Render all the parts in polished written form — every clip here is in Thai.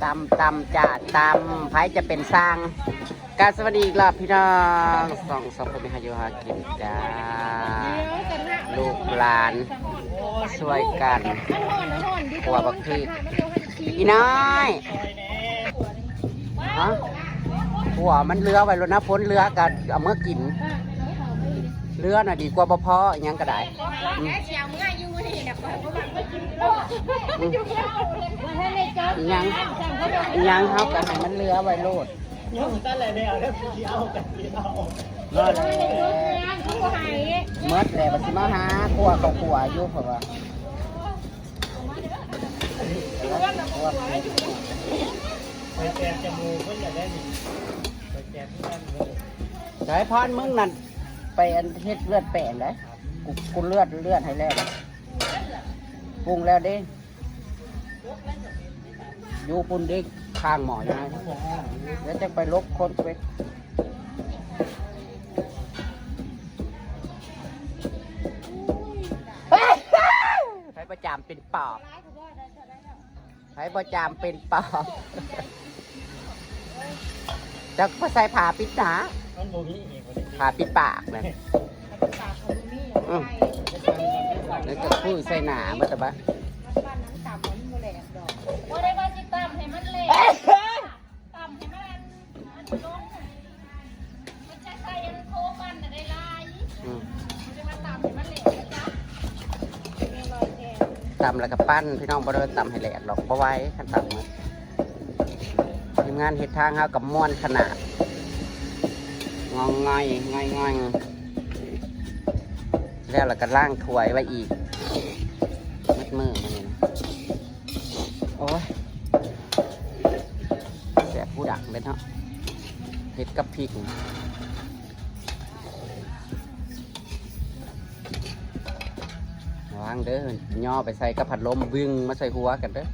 ตำจ่าตำไผจะเป็นสร้างการสวัสดีอีกรอบพี่น้องสองคนมีหาอยู่หากินจ้าลูกหลานช่วยกันหัวบักทีอีน้อยฮะหัวมันเรือไปแล้วนะพ้นเรือกันเอาเมื่อกินเรือน่ะดีกว่าบ่พอยังก็ได้ยังเขาก็ให้มันเรือไว้โลดตั้งแต่เดียวแล้วพี่เอากันพี่เอาเมื่อแหละมันสิมาหาขัวเขาขัวอยู่เพราะว่าไปแจกจมูกก็อยากได้ดิไปแจกที่นั่นเลยสายพานมึงนั่นไปอันเฮ็ดเลือดแปะเลยกูเลือดให้แล้วปรุงแล้วดิอยู่ปุ่นดิข้างหมอยังไงแล้วจะไปลบคนไปประจามเป็นปอบไปประจามเป็นปอบจะมาใส่ผ่าปิดหนาผ่าปิดปากเลยแล้วจะพูดใส่หนาเมื่อไหร่ว่าได้ว่าจิตามให้มันเละตามให้มันล้นมันจะใส่ยันโคมันได้ลายมันจะมาตามให้มันเละจ้ะตำแล้วก็ปั้นพี่น้องบ่ได้ตำให้แหลกหรอกบ่ไว้ขั้นตำนะทีมงานเฮ็ดทางเฮากับม้วนขนาดงองง่อยแล้วเราก็ล่างถ้วยไว้อีกมัดมือมันนี่นะโอ้ยแสบผู้ดักเลยเนาะเห็ดกับพริกวางเด้อย่อไปใส่กับผัดลมวิ่งมาใส่หัวกันเด้อ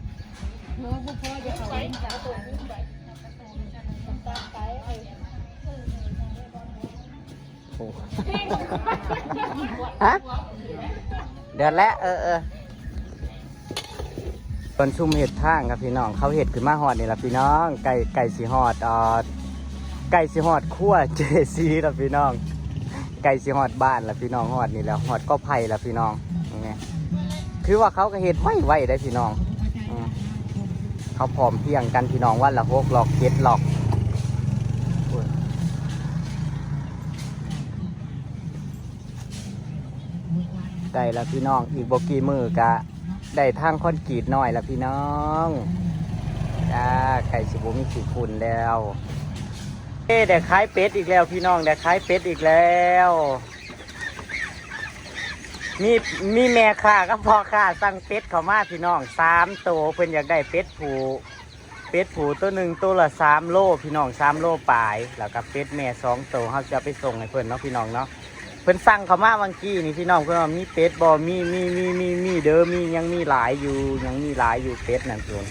ฮะเดือดแล้วตอนชุ่มเห็ดทางครับพี่น้องเขาเห็ดขึ้นมาหอดนี่แหละพี่น้องไก่สีหอดไก่สีหอดคั่วเจซีละพี่น้องไก่สีหอดบ้านละพี่น้องหอดนี่แล้วหอดก็ไผ่ละพี่น้องนี่คือว่าเขาก็เห็ดไว้ได้พี่น้องเขาพร้อมเพียงกันพี่น้องวันละ6 หลอก7 หลอกได้แล้วพี่น้องอีกบกี่มือกะได้ทางคอนกรีตหน่อยแล้วพี่น้องจ้าไก่สิบมีสีฝุ่นแล้วเด็กขายเป็ดอีกแล้วพี่น้องเด็กขายเป็ดอีกแล้วมีแม่ค้าก็พ่อค้าสั่งเป็ดเข้ามาพี่น้อง3 ตัวเพิ่นอยากได้เป็ดผูตัวหนึ่งตัวละ3 โลพี่น้อง3 โลปลายแล้วก็เป็ดแม่2 ตัวเขาจะไปส่งให้เพิ่นเนาะพี่น้องเนาะเพิ่นสั่งเขามาบางกี้นี่พี่น้องเพิ่นว่ามีเป็ดบ่มีเด้อยังมีหลายอยู่เป็ดนั่นเพิ่น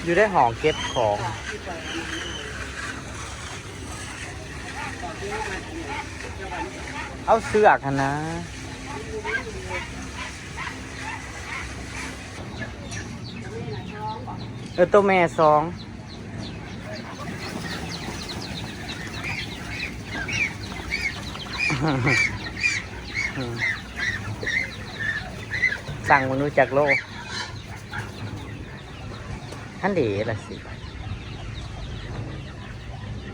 อยู่ได้ห้องเก็บของเอาเสื้อกันนะตัวแม่2สั่งมนุษย์จากโลกท่านเด๋ละสิ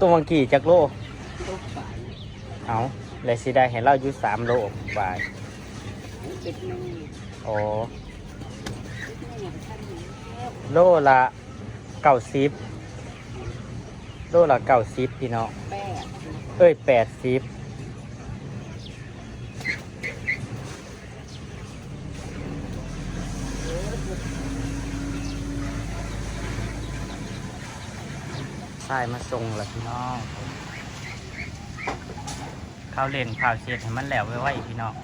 ตัวมังกี้จากโลกเอาเลยสิได้เห็นเราอยู่3 โลบายโอ้โลละ90พี่น้อง80ใช่มาส่งแล้วพี่น้องข้าวเล่นข้าวเช็ดให้มันแล้วไว้พี่น้อง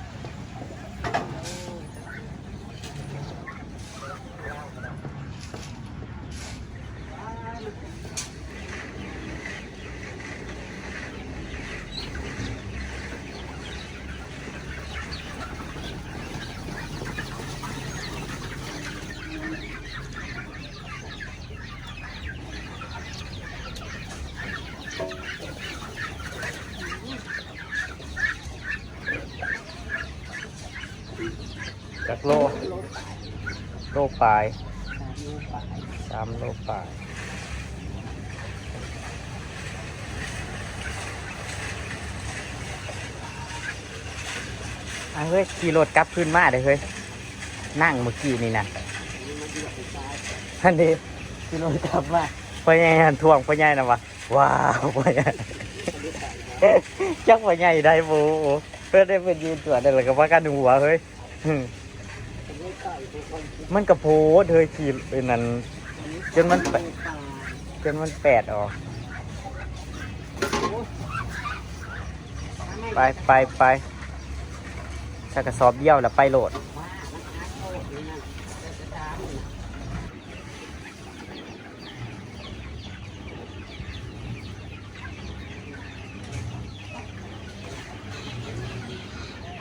โลโลปลาย3 โลปลายเฮ้ยขี่รถกลับขึ้นมาเลยเฮ้ยนั่งเมื่อกี้นี่นะอันนี้ขี่รถกลับมาพ่อใหญ่หันทวงพ่อใหญ่นะวะว้าวพ่อใหญ่จักพ่อใหญ่ได้โบเพื่อได้เป็นยืนตัวได้เลยกับว่าการดึงหัวเฮ้ยมันกระโพดเฮ้ยขี่เป็นนั้นจนมันแปดออกไปถ้ากระสอบเยี่ยวแล้วไปโหลด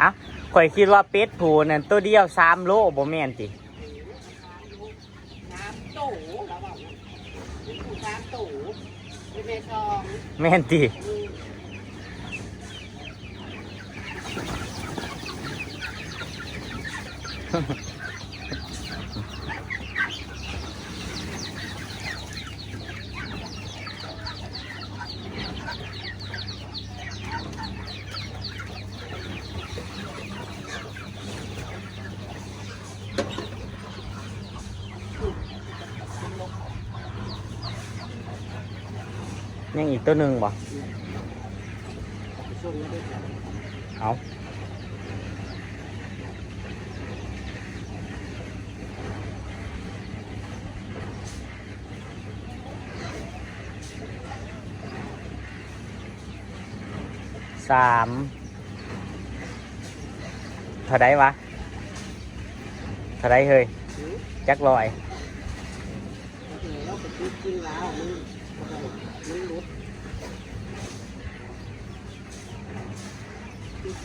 อ่ะข่อยคิดว่าเป็ดผูนั่นตัวเดียว3 โลบ่แม่นติแม่นติยังอีกตัวหนึ่งบ่เอา3เท่าไดวะเท่าไดเฮ้ยจักลอย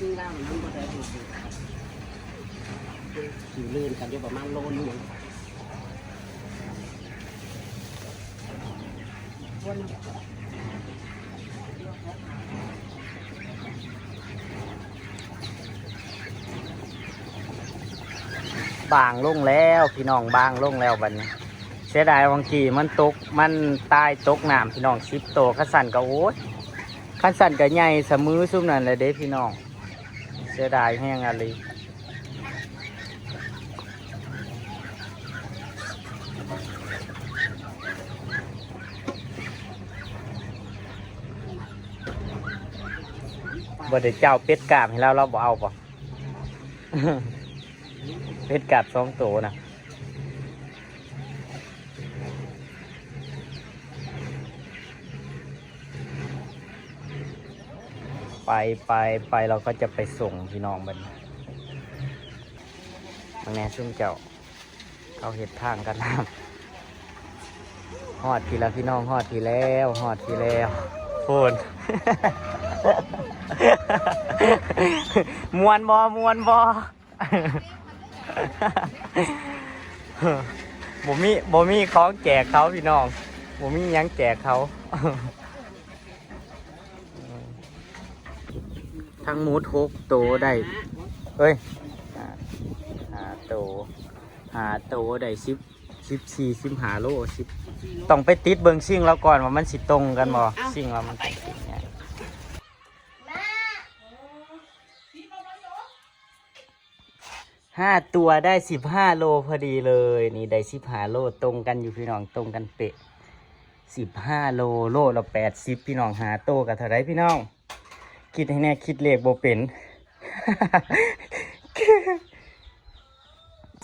ซึ่งล่างมันก็ได้ถูกขี่ลื่นกันอยู่ประมาณโลนึงบางลงแล้วพี่น้องบางลงแล้วบัดนี้เสียดายบางทีมันตกมันตายตกน้ำพี่น้อง10 โตขันสั่นก็โอ้ยขันสั่นก็ใหญ่เสมอซุ่มนั่นเลยเด้พี่น้องเสียดายแห้งอะไรบ่ได้เจ้าเป็ดกาบให้เราบ่เอาป่ะ เป็ดกาบ2 โตนะไปเราก็จะไปส่งพี่น้องบัดนี้บางแน่ซุ่มเจ้าเขาเห็ดทางกันน้ำฮอดทีแล้วพี่น้องฮอดทีแล้วโฟน มวนบอบ่มีของแจกเขาพี่น้องบ่มีหยังแจกเขา ทั้งหมู6 โตได้เอ้ย5 โตได้14-15 โล10ต้องไปติดเบิ่งซิ่งแล้วก่อนว่ามันสิตรงกันบ่ซิ่งว่ามันเป็นสิ่งไง5 ตัวได้15 โลพอดีเลยนี่ได้15 โลตรงกันอยู่พี่น้องตรงกันเป๊ะ15 โลละ80พี่น้อง5 โตกับเท่าไรพี่น้องคิดให้แน่คิดเลขบ่เป็น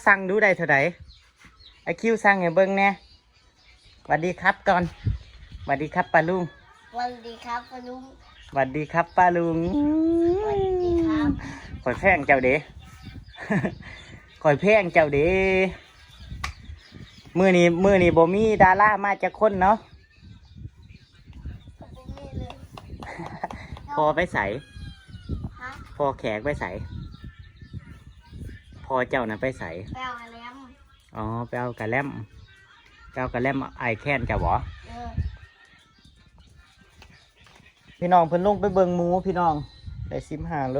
สั่งดูได้เท่าไรไอคิวสั่งให้เบิ่งแน่สวัสดีครับก่อนสวัสดีครับป้าลุง สวัสดีครับป้าลุง สวัสดีครับป้าลุง สวัสดีครับ ข่อยแพงเจ้าเด้ ข่อยแพงเจ้าเด้มื้อนี้บ่มีดารามาจากคนเนาะ พอไปใส่ ฮะ พอแขกไปใส่พอเจ้าน่ะไปใส่ แปลว่าแหลม อ๋อไปเอากระแลมไอแค้นเจ้าบ่ พี่น้องเพิ่นลงไปเบิ่งหมูพี่น้องได้15 โล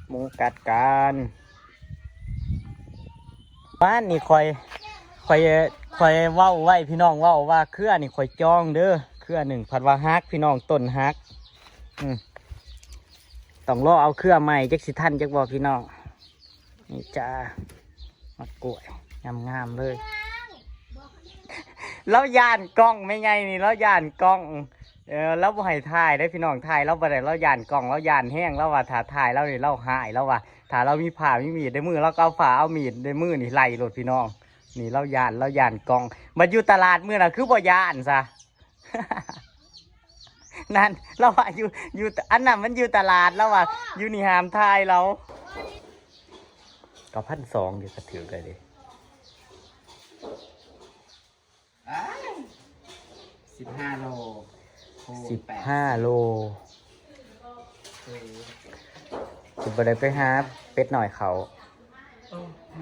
หมูกัดกัน บ้านนี่คอยเว้าไว้พี่น้องเว้าว่าเครือนี่คอยจองเด้อเครือหนึ่งผัดว่าฮักพี่น้องต้นฮักต้องรอเอาเครือใหม่จักสิทันจักบอกพี่น้องนี่จ้ามากล้วยงามๆเลยแล้วย่านกล้องไม่ไงนี่แล้วย่านกล้องแล้วบ่ให้ถ่ายได้พี่น้องถ่ายแล้วบ่ได้แล้วย่านกล้องแล้วย่านแห้งแล้วว่าถ้าถ่ายแล้วนี่เราหายแล้วว่าถ้าเรามีผ่ามีมีดในมือเราก็เอาฝ่าเอามีดในมือนี่ไล่รถพี่น้องนี่เราย่านกล้องมาอยู่ตลาดมื้อน่ะคือบ่ย่านซะ นั่นเราว่าอยู่อันนั้นมันอยู่ตลาดแล้วว่าอยู่นี่หามถ่ายเราก็1,200เดี๋ยวก็ถือกันดิ 15 โล 15 โลสิบได้ไปหาเป็ดหน่อยเขา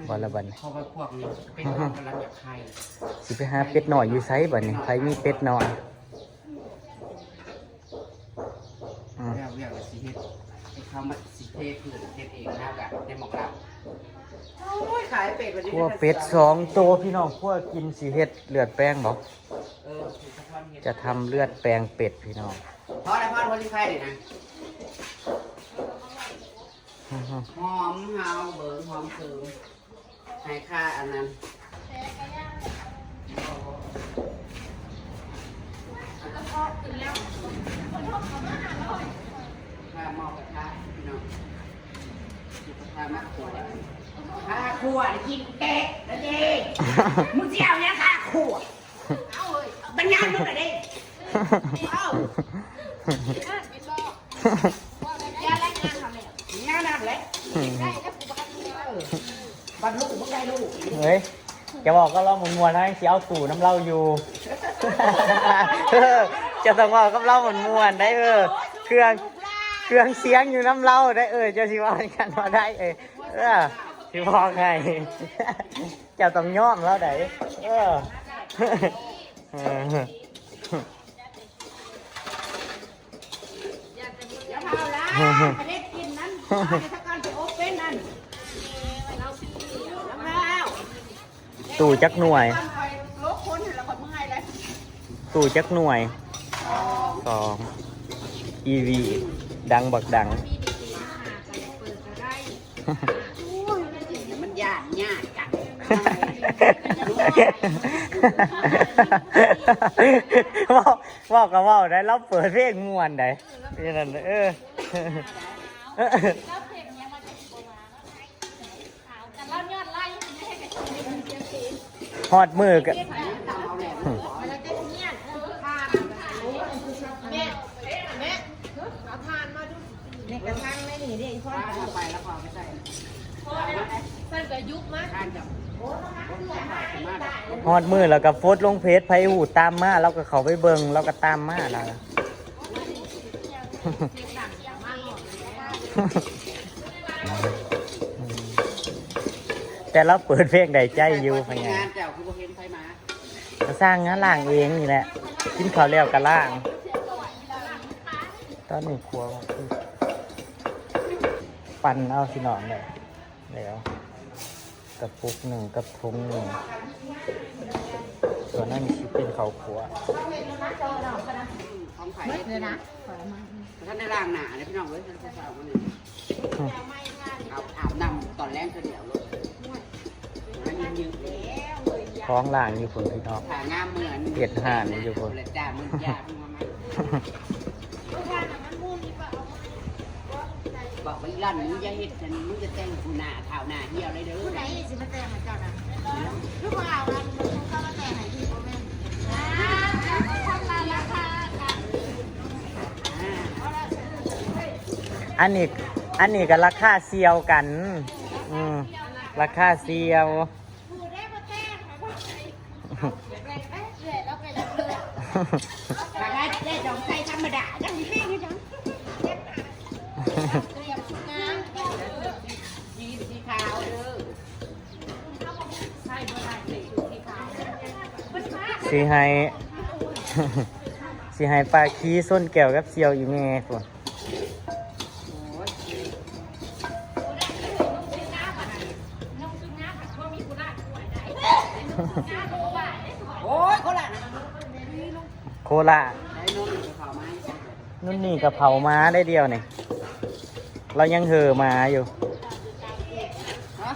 บอลละบัน เพราะว่าพวกนี้เป็นคนกำลังอยากไข่ สิไปหาเป็ดหน่อยอยู่ไซบันนี่ใครมีเป็ดหน่อย แล้วเรียกว่าสิเฮ็ดให้เขามาสิเทพื้นเฮ็ดเองนะแบบในหมอกลับโอ้ยขายเป็ดวันนี้ พวกเป็ด2 ตัวพี่น้องพวกกินสีเห็ดเลือดแป้งบอกจะทำเลือดแปลงเป็ดพี่น้อง เพราะอะไรพ่อคนที่ไข่เลยนะหอมเฮาเบิร์หอมเสริมให้ค่าอันนั้นค่าหม้อกระทะพี่น้องกระทะมะขวดค่าขวดกินเต๊ะแล้วดิมึงเจียวเนี่ยค่าขวดเอาเลยบัญญัติมึงอะไรเอายาแรงงานทำเลยงานอะไรได้แล้วกูบรรลุมึงได้ลูก เฮ้ยจะบอกก็เราหมุนมวนให้เสียเอาตู่น้ำเหล้าอยู่ จะต้องว่ากับเราหมุนมวนได้เครื่องเสียงอยู่น้ำเหล้าได้จะสิว่ากันว่าได้สิบอกไง จะต้องย่อมแล้วได้อย่าเผาละประเด็ดกินนั้นถ้าการไปโอเว่นนั่นแล้ว ตู่จักหน่วย ลบคนแล้วก็เมื่อยเลย ตู่จักหน่วย2 EV ดังบักดัง มันยากจัง ว่าก็ว่าได้เราเปิดเพลงม่วนได้นี่นั่นฮอดมือกันไปแล้วพอไม่ใช่ ฮอดมือแล้วก็โฟดลงเพจไผหูตามมาเราก็เขาไปเบิ่งเราก็ตามมาแล้วแต่เราเปิดเพลงใดใจอยู่เป็นไง งานเจ้าคือบ่เห็นไผมา ก็สร้างงานล่างเองนี่แหละกินข้าวแล้วก็ล่างตอนนี้ครัวปั่นเอาสิหนอนเลยแล้วกระปุก1กับถุง1ส่วนนั้นคือเป็นข้าวคั่ว ของไผเลยนะท่านได้ล้างหน้าเนี่ยพี่น้องเอ้ยท่านผู้ชายคนนี้อาบน้ำตอนแรกเดียวเลยมันยืดแล้ว ท้องล่างอยู่คนพี่น้อง ผ่างามเหมือน เห็ดห่านอยู่คน จ้ามึงยามึงมาไหมบอกไปลั่นมึงจะเห็ดฉันมึงจะแต่งกูหน้าเท้าหน้าเหี้ยวเลยเด้อผู้ใดสิมาแต่งให้เจ้าน่ะลูกเอาละมึงก็มาแต่งให้พี่พ่อแม่อันนี้ก็ราคาเซียวกันราคาเซียวถ้าได้ดอกไส้ธรรมดาจังแห้งจังสีขาวเด้อ สิให้สิให้ปลาขี้ส้นแก้วกับเซียวอีเมย์ส่วน โอ้ยคนละ โคราช ไอ้น้องอยู่กับเขาไหม นู่นนี่กะเพราม้าได้เดียวนี่เรายังเห่อมาอยู่ ฮะ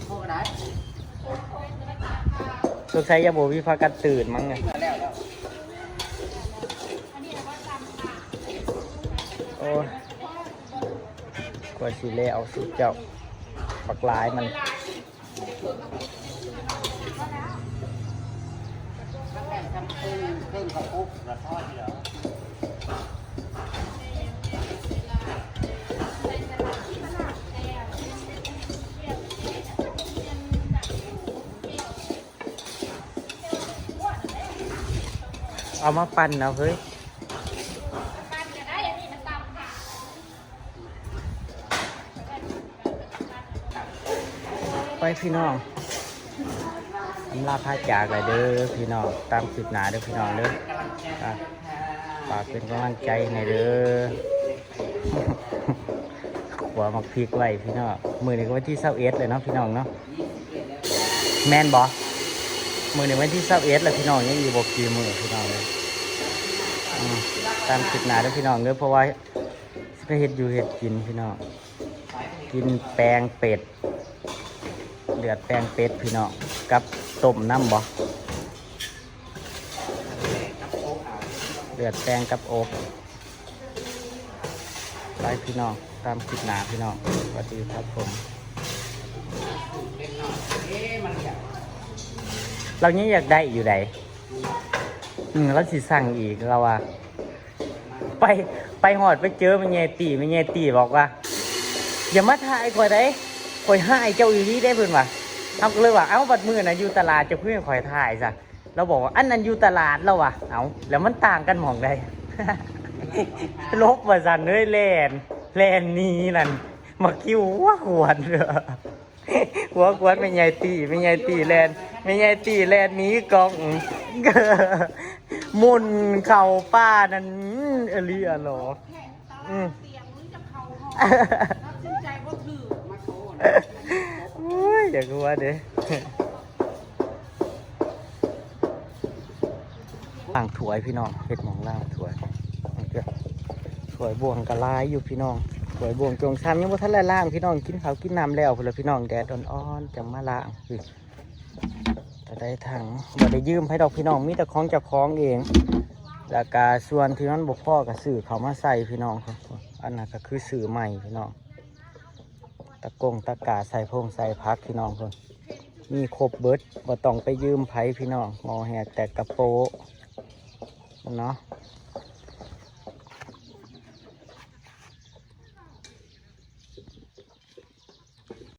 โคกได้ สงสัยยาโบวิพากันตื่นมั้งไง แล้ว โอ้ยกว่าสิเล่เอาสิเจ้าปักลายมัน ตั้งแต่ทำเครื่องกระปุกกระทอดเหรอ เอามาปั่นเอาเฮ้ยไปพี่น้องอำลาพาจากเลยเด้อพี่น้องตามคลิปหนาเด้อพี่น้องเด้ออ่ะฝากเป็นกำลังใจในอยเด้อ หัวมักพริกไว้พี่น้องมือนี้ก็วันที่21เลยเนาะพี่น้องเนาะแมนบอมือนี้วันที่21เลยพี่น้องยังอยู่บกี่มือพี่น้องเลยตามคลิปหนาเด้อพี่น้องเด้อเพราะว่าไปเห็ดอยู่เห็ดกินพี่น้องกินแปลงเป็ดเดือดแปลงเป็ดพี่น้องกับต้มน้ำบ่เดือดแปลงกับอบไปพี่น้องตามคลิปหนาพี่น้องสวัสดีครับผมเรานี้อยากได้อยู่ไหนเราสิสั่งอีกเราอะไปหอดไปเจอมันเงตีบอกว่าอย่ามาถ่ายข่อยได้ข่อยให้เจ้าอีนี้ได้เพื่อนว่ะเอาเลยว่าเอ้าบัดมือน่ะอยู่ตลาดจะเพื่อนข่อยถ่ายซะเราบอกว่าอันนั้นอยู่ตลาดแล้วว่ะเอาแล้วมันต่างกันหม่องใด ลบมาสั่นเลยแลนนี้นั่นมาคิวหัวขวดเหรอหัวขวดไม่ใหญ่ตีแลนไม่ใหญ่ตีแลนนี้กองมุนเข่าป้านั่นเอลีอะหรอโอ้ยอย่ากลัวเด้ล่างถวยพี่น้องเห็ดหมองล่างถวยถวยบวงกะลายอยู่พี่น้องถวยบวงจงซ้ำยังบ่ทันละล่างพี่น้องกินข้าวกินน้ำแล้วพุ่นละพี่น้องแดดอ่อนๆจังมาล่างแต่ได้ถังบ่ได้ยืมให้ดอกพี่น้องมีแต่ของเจ้าของเองแล้วก็ส่วนที่มันบ่พอก็ซื้อเขามาใส่พี่น้องครับอันนั้นก็คือซื้อใหม่พี่น้องตะกาใส่พงใส่พักพี่น้องคนมีครบเบิดบ่ต้องไปยืมไผพี่น้องงอแหกแต่กระโปะเนาะ